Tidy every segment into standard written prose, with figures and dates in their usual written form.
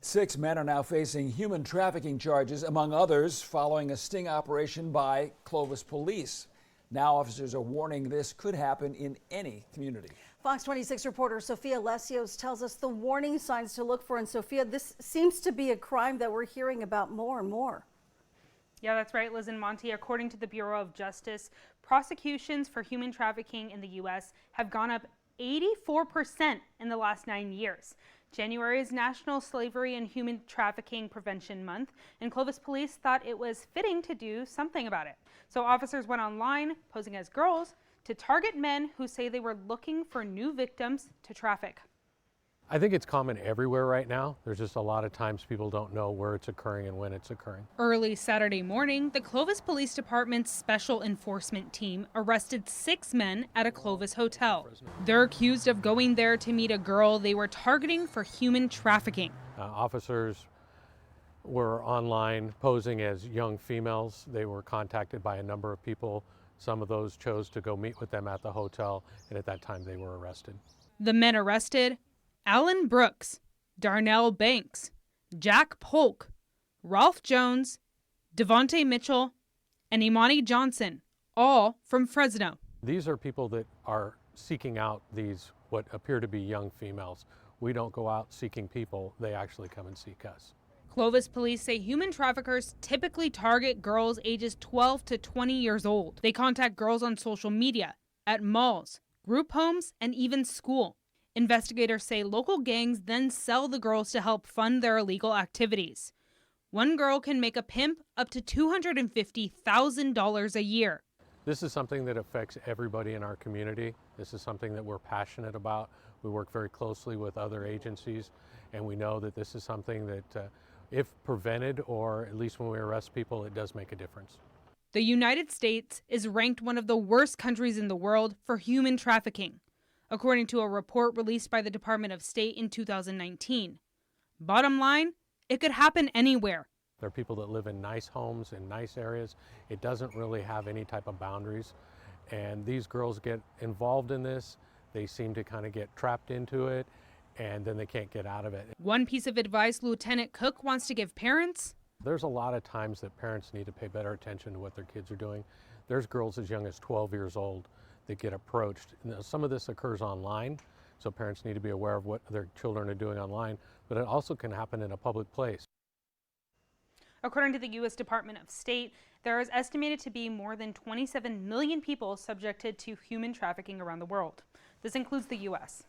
6 men are now facing human trafficking charges, among others, following a sting operation by Clovis Police. Now officers are warning this could happen in any community. Fox 26 reporter Sophia Lesseos tells us the warning signs to look for. And Sophia, this seems to be a crime that we're hearing about more and more. Yeah, that's right, Liz and Monty. According to the Bureau of Justice, prosecutions for human trafficking in the U.S. have gone up 84% in the last 9 years. January is National Slavery and Human Trafficking Prevention Month, and Clovis Police thought it was fitting to do something about it. So officers went online, posing as girls, to target men who say they were looking for new victims to traffic. I think it's common everywhere right now. There's just a lot of times people don't know where it's occurring and when it's occurring. Early Saturday morning, the Clovis Police Department's special enforcement team arrested 6 men at a Clovis hotel. They're accused of going there to meet a girl they were targeting for human trafficking. Officers were online posing as young females. They were contacted by a number of people. Some of those chose to go meet with them at the hotel, and at that time they were arrested. The men arrested: Alan Brooks, Darnell Banks, Jack Polk, Ralph Jones, Devontae Mitchell, and Imani Johnson, all from Fresno. These are people that are seeking out these what appear to be young females. We don't go out seeking people, they actually come and seek us. Clovis police say human traffickers typically target girls ages 12 to 20 years old. They contact girls on social media, at malls, group homes, and even school. Investigators say local gangs then sell the girls to help fund their illegal activities. One girl can make a pimp up to $250,000 a year. This is something that affects everybody in our community. This is something that we're passionate about. We work very closely with other agencies, and we know that this is something that if prevented, or at least when we arrest people, it does make a difference. The United States is ranked one of the worst countries in the world for human trafficking, according to a report released by the Department of State in 2019. Bottom line, it could happen anywhere. There are people that live in nice homes, in nice areas. It doesn't really have any type of boundaries. And these girls get involved in this. They seem to kind of get trapped into it, and then they can't get out of it. One piece of advice Lieutenant Cook wants to give parents: there's a lot of times that parents need to pay better attention to what their kids are doing. There's girls as young as 12 years old that get approached. Now, some of this occurs online, so parents need to be aware of what their children are doing online, but it also can happen in a public place. According to the U.S. Department of State, there is estimated to be more than 27 million people subjected to human trafficking around the world. This includes the U.S.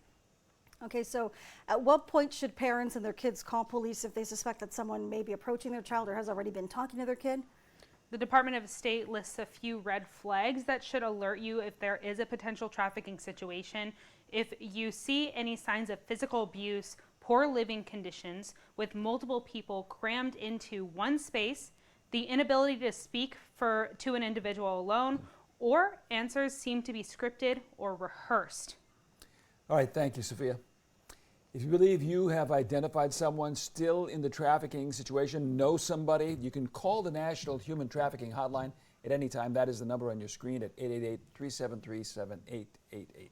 Okay, so at what point should parents and their kids call police if they suspect that someone may be approaching their child or has already been talking to their kid? The Department of State lists a few red flags that should alert you if there is a potential trafficking situation. If you see any signs of physical abuse, poor living conditions with multiple people crammed into one space, the inability to speak to an individual alone, or answers seem to be scripted or rehearsed. All right, thank you, Sophia. If you believe you have identified someone still in the trafficking situation, know somebody, you can call the National Human Trafficking Hotline at any time. That is the number on your screen at 888-373-7888.